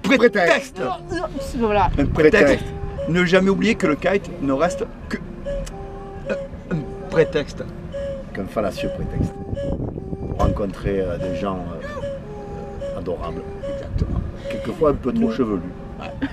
Prétexte. Voilà. Un prétexte. Ne jamais oublier que le kite ne reste que un prétexte. Qu'un fallacieux prétexte. Pour rencontrer des gens adorables. Exactement. Quelquefois un peu trop chevelus. Ouais.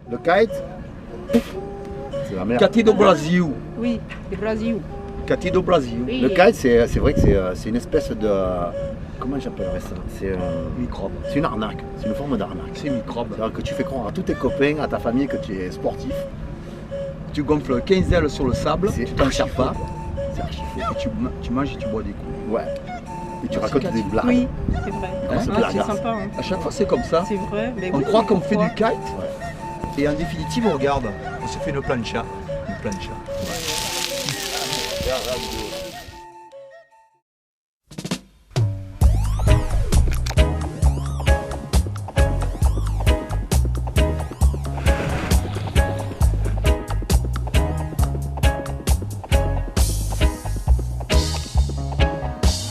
Le kite, c'est la merde. Cati do Brasil. Oui, du Brésil. Cati do Brasil. Oui. Le kite, c'est vrai que c'est une espèce de... Comment j'appellerais ça? C'est Microbe. c'est une arnaque, c'est une forme d'arnaque. C'est microbe. C'est-à-dire que tu fais croire à tous tes copains, à ta famille que tu es sportif. Tu gonfles 15 ailes sur le sable, C'est tu t'en archi sers faux, pas. quoi. C'est archi faux. Et tu manges et tu bois des coups. Ouais. Et tu Ah, racontes c'est des blagues. Oui, c'est vrai. Hein, c'est Ah, blague, c'est hein. sympa. Hein. À chaque fois c'est comme ça. C'est vrai. Mais On oui, croit mais qu'on fait pourquoi du kite. Et en définitive, regarde, on se fait une plancha. Une plancha.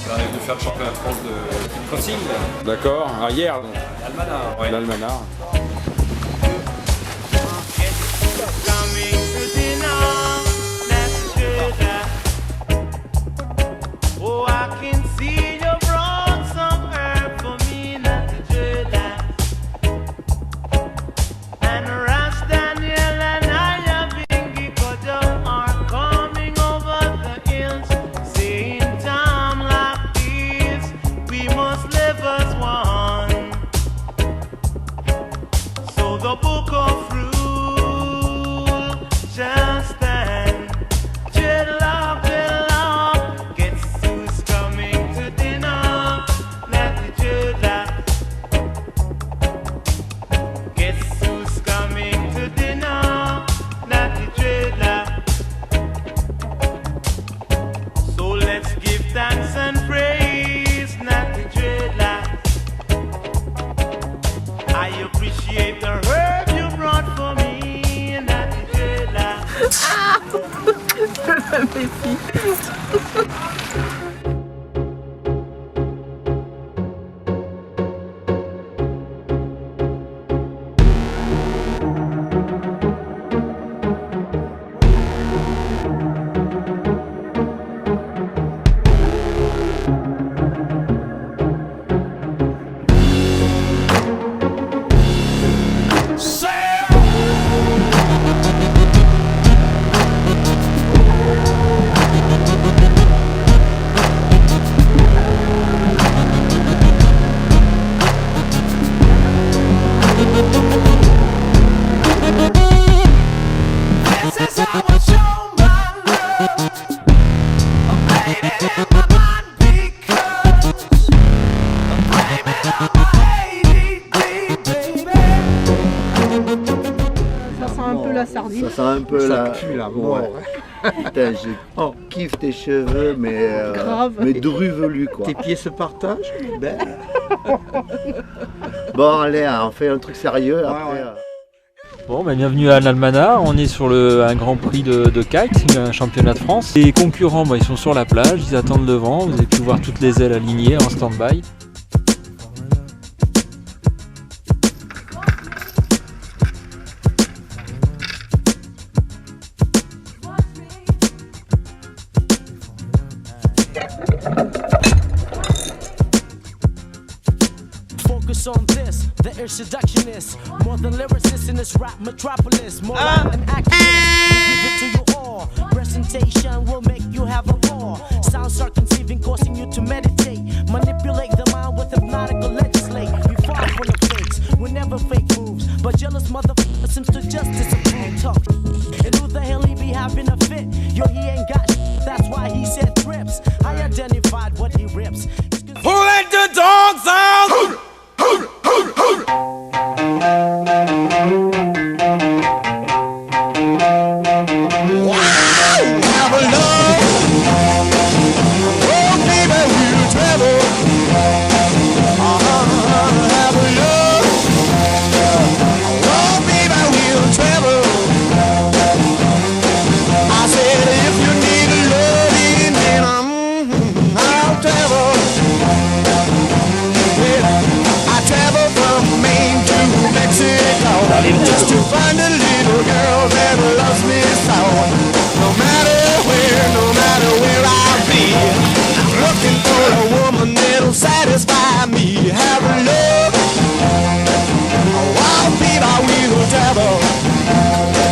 J'arrive de faire le championnat de France de crossing. D'accord, hier, L'Almanach. Ouais. l'Almanach. Oh, I can see you brought some herb for me not to do that. And Ras Daniel and I have been Gikodo are coming over the hills, saying time like this, we must live as one. So the book of rule shall stand. Dreadlock, dreadlock, guess who's coming to dinner? Not the dreadlock. Guess who's coming to dinner? Not the dreadlock. So let's give thanks and praise, not the dreadlock. I appreciate the herb you brought for me, not the dreadlock. This is how I show my love. I made it in my mind because I blame it on my ADD, baby. Ça sent un peu la sardine. Ça sent un peu Ça la... pue la mort. Ouais. Putain, je kiffe tes cheveux, mais... Grave. mais druvelus, quoi. Tes pieds se partagent. Ben, Bon, allez, hein, on fait un truc sérieux, après... ouais. Bon, bienvenue à l'Almanach, on est sur un grand prix de kite, un championnat de France. Les concurrents, ils sont sur la plage, ils attendent le vent, vous avez pu voir toutes les ailes alignées en stand-by. Focus on this, the fierce seductionist, more than lyricist in this rap metropolis. More rap than activist, we give it to you all. Presentation will make you have a ball. Sounds are conceiving, causing you to meditate. Manipulate the mind with hypnotical legislate. We far from the fakes, we never fake moves. But jealous motherfucker seems to just disapprove. Talk. And who the hell he be having a fit? Yo, he ain't got that's why he said trips. I identified what he rips. Who let the dogs out? Just to find a little girl that loves me so. No matter where I be, I'm looking for a woman that'll satisfy me. Have a love, I'll be my wheel travel.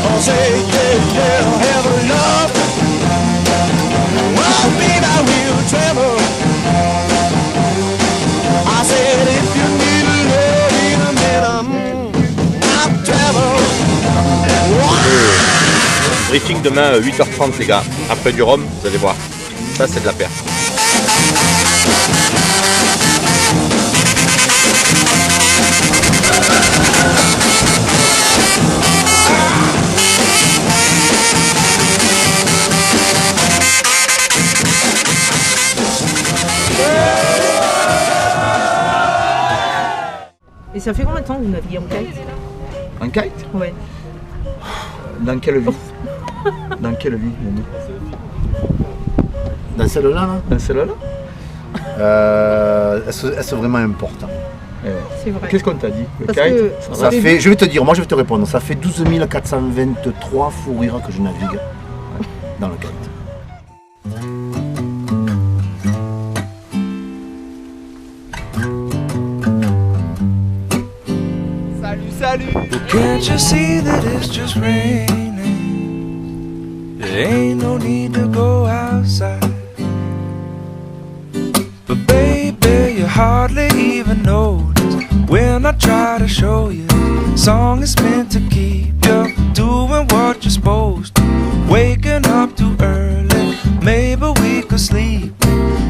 Oh, say yeah, yeah, have a love, I'll be my wheel travel. I said if you need a love in a minute, briefing demain 8h30 les gars, après du rhum, vous allez voir, ça c'est de la perf. Et ça fait combien de temps que vous naviguez en kite? Un kite? Ouais. Dans quelle vie? Dans quelle vie, Momo? Dans celle-là, là, Dans celle-là? est-ce vraiment important? C'est vrai. Qu'est-ce qu'on t'a dit? Le Parce kite? que- Ça fait, je vais te dire, moi je vais te répondre, ça fait 12 423 fous rires que je navigue dans le kite. Salut! Can't you see that it's just raining? There ain't no need to go outside. But baby, you hardly even notice when I try to show you. Song is meant to keep you doing what you're supposed to. Waking up too early, maybe we could sleep.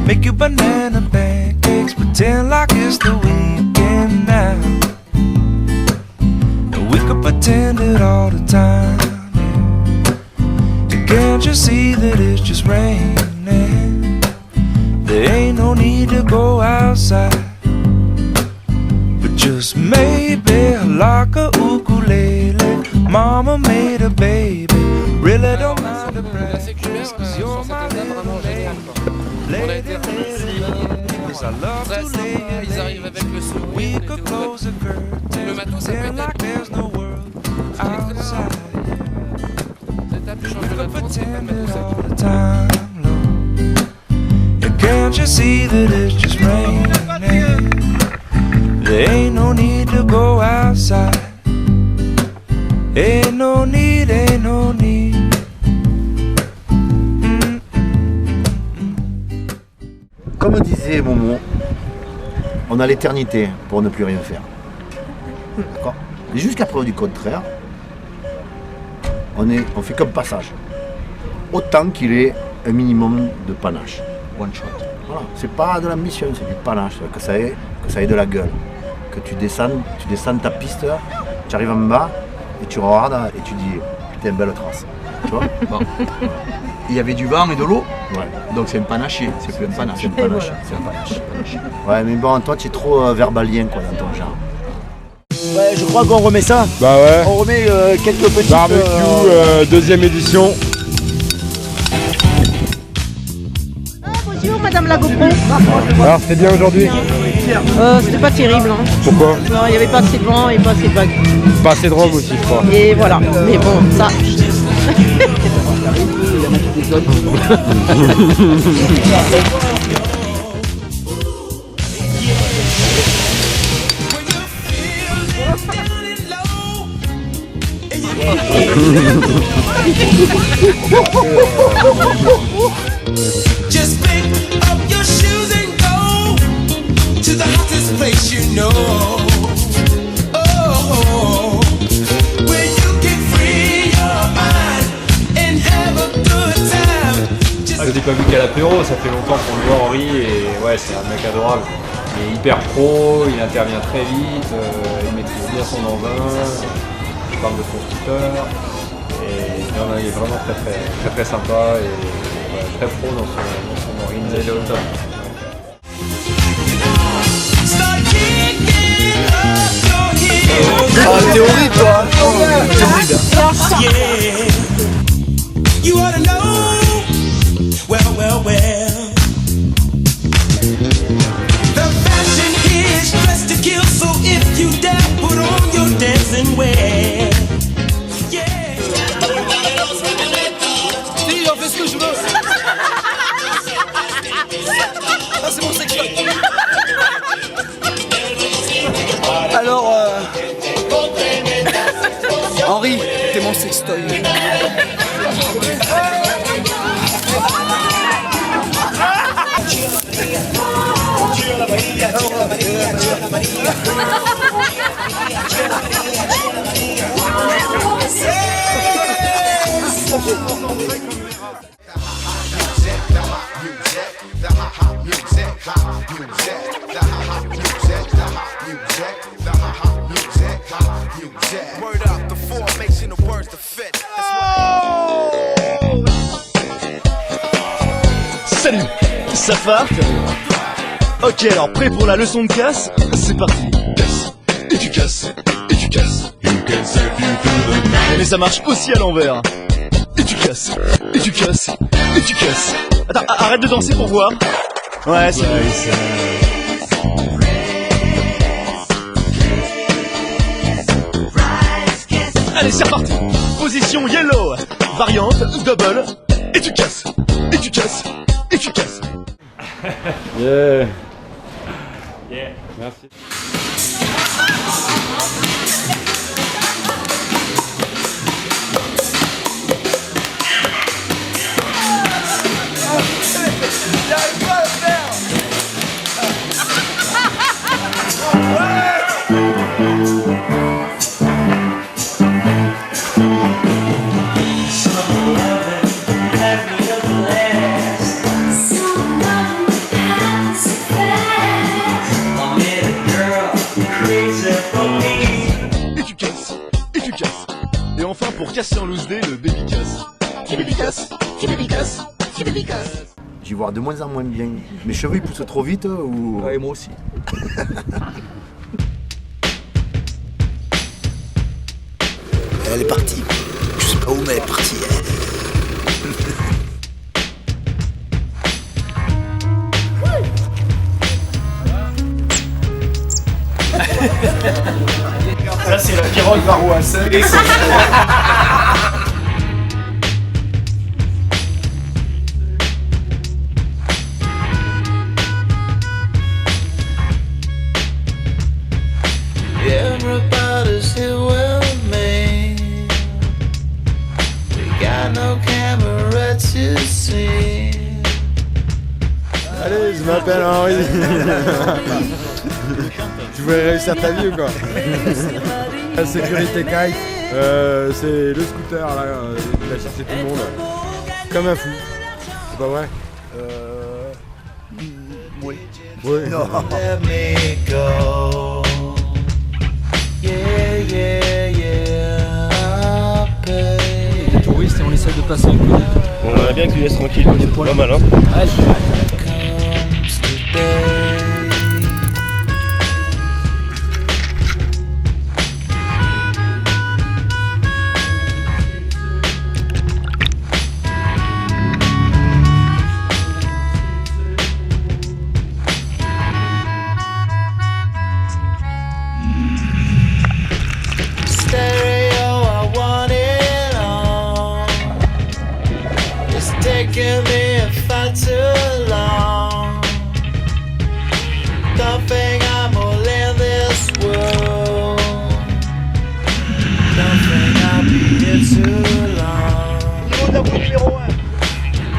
Make you banana pancakes, pretend like it's the weekend now. We could pretend it all the time, yeah. And can't you see that it's just raining? There ain't no need to go outside. But just maybe like a ukulele, mama made a baby. Really don't mind the practice, 'cause you're my little lady. Lady, cause I love to lay you ils arrivent avec le son. We could close the curtain, Le matos, ça peut pretend like être there's no world outside. cette table du We championnat could de France, c'est pas le pretend matos, it ça. all the time, Lord. And can't you see that it's just raining? There ain't no need to go outside. Ain't no need, ain't no need. Comme disait Momo, on a l'éternité pour ne plus rien faire. D'accord? Et jusqu'à preuve du contraire, on fait comme passage. Autant qu'il ait un minimum de panache. One shot. Voilà. C'est pas de l'ambition, c'est du panache, que ça ait de la gueule. Que tu descends ta piste, tu arrives en bas et tu regardes et tu dis putain, belle trace. Tu vois? Bon. Il y avait du vent et de l'eau, Ouais. donc c'est un panaché, c'est plus un panache. C'est un panache. C'est un panache. Ouais, mais bon, toi tu es trop verbalien quoi dans ton genre. Ouais, je crois qu'on remet ça. Bah ouais. On remet quelques petites... Barbecue, deuxième édition. Bonjour Madame la GoPro. Alors c'était bien aujourd'hui? C'était pas terrible. Hein. Pourquoi? Non, il n'y avait pas assez de vent et pas assez de vagues. Pas assez de rhum aussi je crois. Et voilà. Mais bon, ça. Just pick up your shoes and go to the hottest place you know. Oh, where you can free your mind and have a good time. Je l'ai pas vu qu'à l'apéro, ça fait longtemps qu'on le voit Henri et ouais c'est un mec adorable. Il est hyper pro, il intervient très vite, il maîtrise bien son engin, il parle de son scooter et non, il est vraiment très sympa et ouais, très pro dans son marine, il est au top. Théorie toi. Yeah, you ought to know. Well. The fashion is dressed to kill, so if you dare put on your dancing wear. Yeah. Si, j'en fais ce que je veux. Ça, c'est mon sextoy. Alors, Henri, t'es mon sextoy. Word up, the formation of words to fit. Salut, ça farce? Ok, alors prêt pour la leçon de casse? C'est parti. Casse, et tu casses, et tu casses. Mais ça marche aussi à l'envers. Et tu casses, et tu casses, et tu casses. Attends, arrête de danser pour voir. Ouais, c'est bon. Allez, c'est reparti. Position yellow, variante double. Et tu casses, et tu casses, et tu casses. Yeah. Merci. Et enfin, pour casser en loose day, le baby casse. Qui baby casse? Qui baby casse? Qui baby casse? J'y vois de moins en moins bien. Mes cheveux ils poussent trop vite ou... Ouais, moi aussi. Elle est partie. Je sais pas où mais elle est partie. Là c'est la pirogue varroa sec. Everybody's here with me. We got no camera to see. Allez, je m'appelle Henri. Tu voulais réussir ta vie ou quoi? La sécurité kite, c'est le scooter là, il a cherché tout le monde. Comme un fou. C'est pas vrai? Oui. Oui. Non. Let me go. Les touristes et on essaie de passer en coup. On aimerait bien que tu laisses tranquille, c'est pas mal hein. Stereo, I want it on. It's taking me far too long. too long.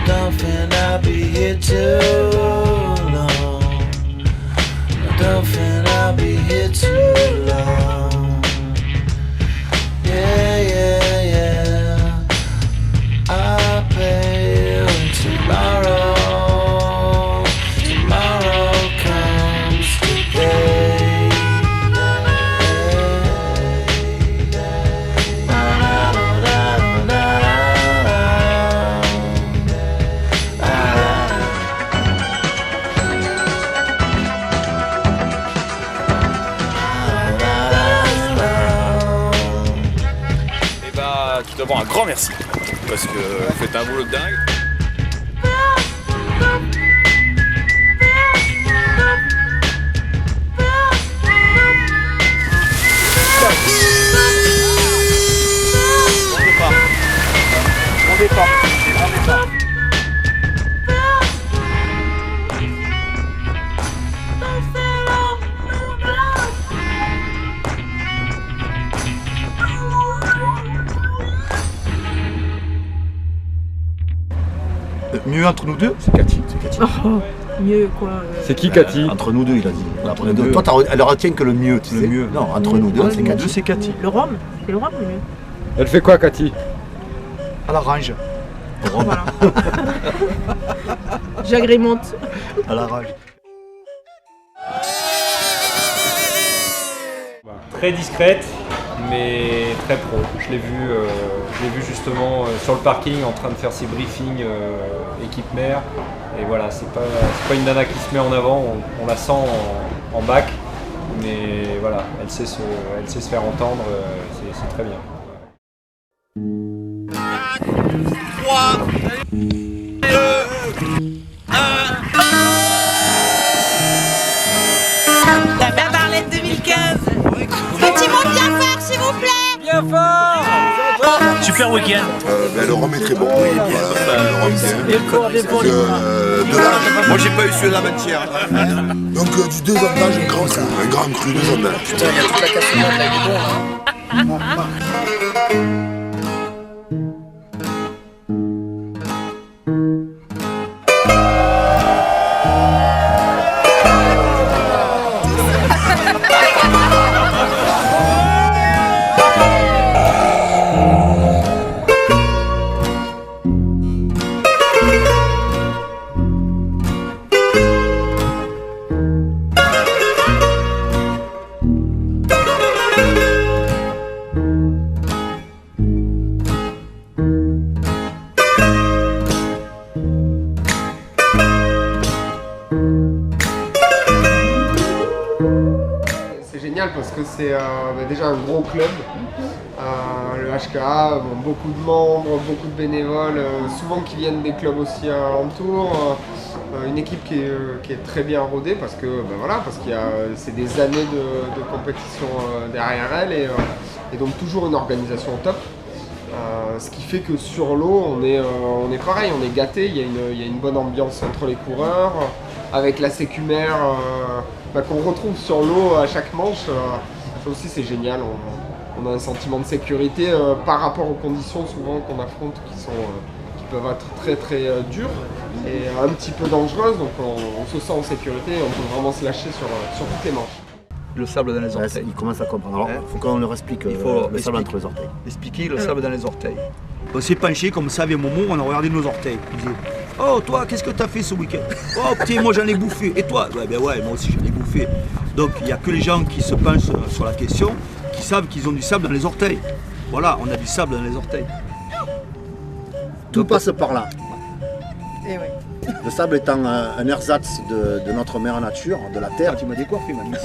Don't think I'll be here too long. Don't think I'll be here too long. Yeah, yeah, yeah. I'll pay you tomorrow. Tomorrow comes today. Et bah, tout d'abord un grand merci parce que vous faites un boulot de dingue. On départ. Mieux entre nous deux, C'est Cathy. Oh, mieux quoi. C'est qui Cathy? Entre nous deux, il a dit. Entre nous deux. Toi, elle retient que le mieux, tu Le sais. mieux. Non, entre nous deux, Ouais, c'est Nous Cathy. deux, c'est Cathy. Le rhum, c'est le rhum le mieux. Elle fait quoi Cathy? À l'orange. Voilà. J'agrémente. À la rage. Très discrète, mais très pro. Je l'ai vu justement sur le parking en train de faire ses briefings équipe mère. Et voilà, c'est pas une nana qui se met en avant, on la sent en bac, mais voilà, elle sait se faire entendre, c'est très bien. La Barbarlette 2015. Petit mot bien fort, s'il vous plaît. Bien fort. Super week-end. Le rhum est très bon. Oui, bien. Le rhum, de là, Moi j'ai pas eu celui de la matière. donc du 2 ans d'âge, un grand cru. Un grand cru, 2 ans d'âge. Putain, il y a toute la cassonade là, il est bon là. C'est génial parce que c'est déjà un gros club. Le HKA, beaucoup de membres, beaucoup de bénévoles, souvent qui viennent des clubs aussi alentours. Une équipe qui est très bien rodée parce que parce qu'il y a c'est des années de compétition derrière elle et donc toujours une organisation au top. Ce qui fait que sur l'eau on est pareil, on est gâté, il y a une bonne ambiance entre les coureurs, avec la sécumère qu'on retrouve sur l'eau à chaque manche. Ça aussi c'est génial, on a un sentiment de sécurité par rapport aux conditions souvent qu'on affronte qui peuvent être très très dures et un petit peu dangereuses, donc on se sent en sécurité et on peut vraiment se lâcher sur toutes les manches. Le sable dans les Ouais, orteils. il commence à comprendre. Alors, il faut qu'on leur explique Il faut le sable entre les orteils. expliquer le sable dans les orteils. On s'est penché comme ça avec Momo, on a regardé nos orteils. On disait, oh toi, qu'est-ce que t'as fait ce week-end? Oh putain, moi j'en ai bouffé. Et toi? Ouais, moi aussi j'en ai bouffé. Donc il n'y a que les gens qui se penchent sur la question qui savent qu'ils ont du sable dans les orteils. Voilà, on a du sable dans les orteils. Tout passe par là. Et oui. Le sable étant un ersatz de notre mère nature, de la terre. Tu m'as décoiffé, Manu.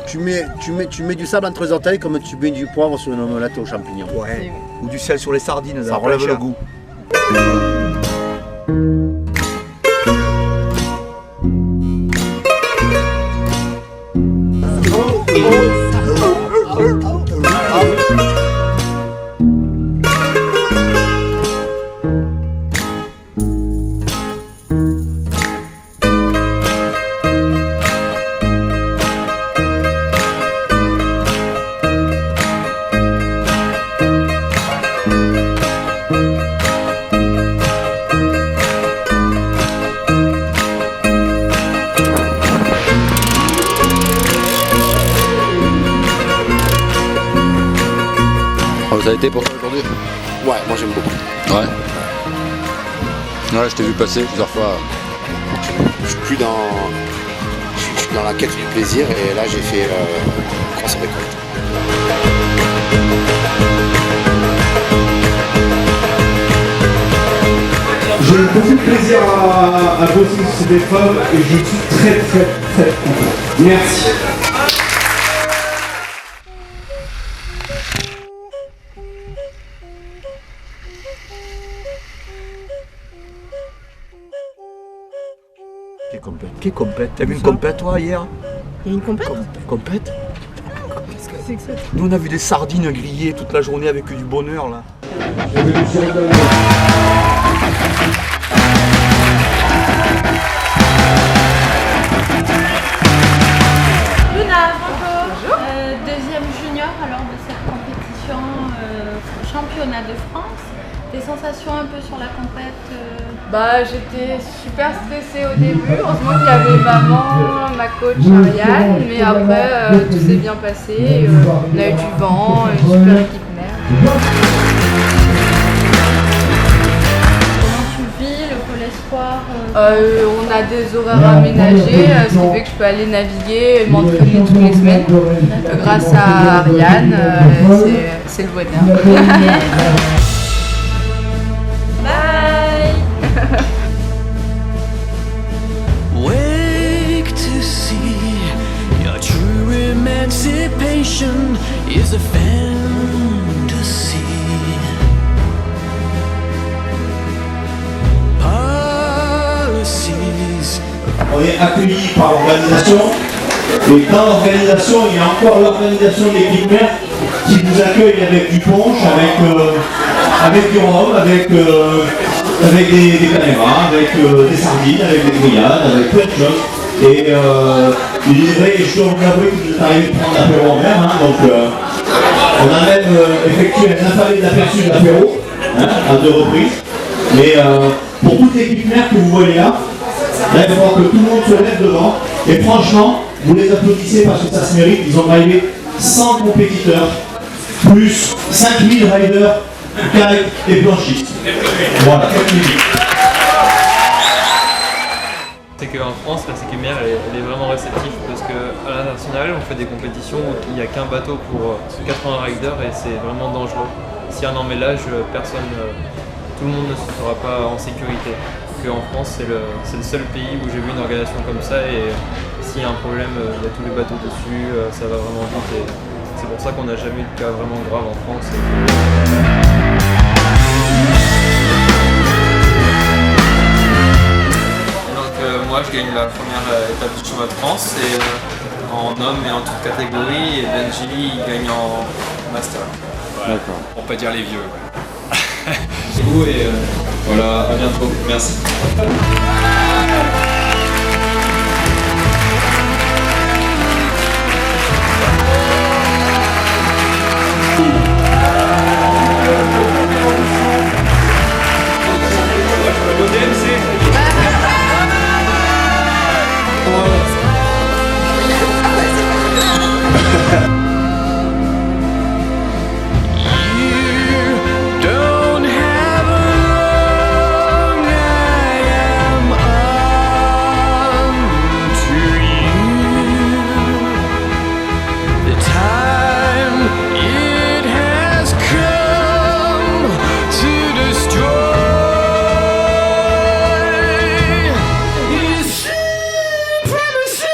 Tu mets du sable entre les orteils comme tu mets du poivre sur une omelette aux champignons. Ouais. Ou du sel sur les sardines. Ça relève le goût. Oh, ça a été pour toi aujourd'hui? Ouais, moi j'aime beaucoup. Ouais. Ouais, je t'ai vu passer plusieurs fois. Je suis plus dans... Je suis dans la quête du plaisir et là j'ai fait cross récolte. J'ai eu beaucoup de plaisir à bosser sur cette épreuve et je suis très content. Merci. Qui compète? T'as vu une compète toi hier? Il y a une compète? Compète? Qu'est-ce que c'est que ça? Nous on a vu des sardines grillées toute la journée avec du bonheur là. Luna, bonjour. Deuxième junior alors de cette compétition championnat de France. Des sensations un peu sur la compète Bah j'étais super stressée au début, heureusement qu'il y avait maman, ma coach Ariane, mais après tout s'est bien passé, on a eu du vent, une super équipe mère. Comment tu vis le pôle espoir On a des horaires aménagés, ce qui fait que je peux aller naviguer et m'entraîner toutes les semaines. Grâce à Ariane, c'est le bonheur. Wake to see your true emancipation is a fantasy. Policies. On est accueillis par l'organisation et dans l'organisation il y a encore l'organisation de l'équipe mère qui nous accueille avec du punch, avec du rhum, avec des caméras, avec des sardines, avec des grillades, avec plein de choses. Et il est vrai, je dois vous avouer que vous êtes arrivé de prendre l'apéro en mer, hein, donc on a même effectué un affalé d'aperçu de l'apéro, hein, à 2 reprises. Mais pour toute l'équipe mère que vous voyez là, il va falloir que tout le monde se lève devant. Et franchement, vous les applaudissez parce que ça se mérite. Ils ont drivé 100 compétiteurs, plus 5000 riders, kayak et planchistes. Voilà, c'est qu'en France, la sécurité elle est vraiment réceptive parce qu'à l'international, on fait des compétitions où il n'y a qu'un bateau pour 80 riders et c'est vraiment dangereux. S'il y a un emmêlage, personne, tout le monde ne se sera pas en sécurité. En France, c'est le seul pays où j'ai vu une organisation comme ça et s'il y a un problème, il y a tous les bateaux dessus, ça va vraiment vite et c'est pour ça qu'on n'a jamais eu de cas vraiment grave en France. Moi je gagne la première étape du championnat de France et en homme et en toute catégorie et Benji il gagne en master. D'accord. Pour pas dire les vieux. C'est beau et voilà, à bientôt, merci. Don't have a long I am unto you. The time it has come to destroy is supremacy.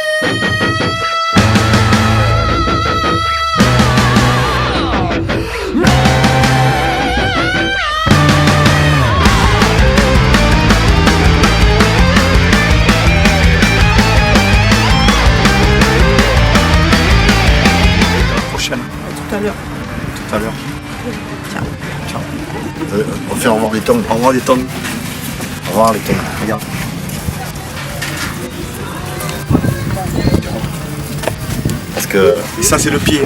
Prochaine. Tout à l'heure. Tout à l'heure. Ciao. Ciao. On fait au revoir les tongs. Au revoir les tongs. Au revoir les tongs. Regarde. Parce que. Et ça c'est le pied.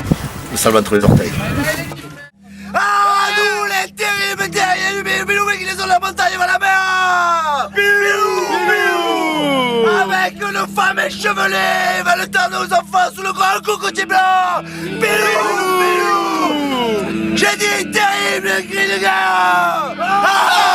Le sable entre les orteils. Ah, nous les terribles guerriers du Bilou qui les ont la montagne vers la mer. Bilou. Avec nos femmes échevelées, va le temps de nos enfants sous le grand cocotier blanc. Bilou. J'ai dit Vive le cri de guerre!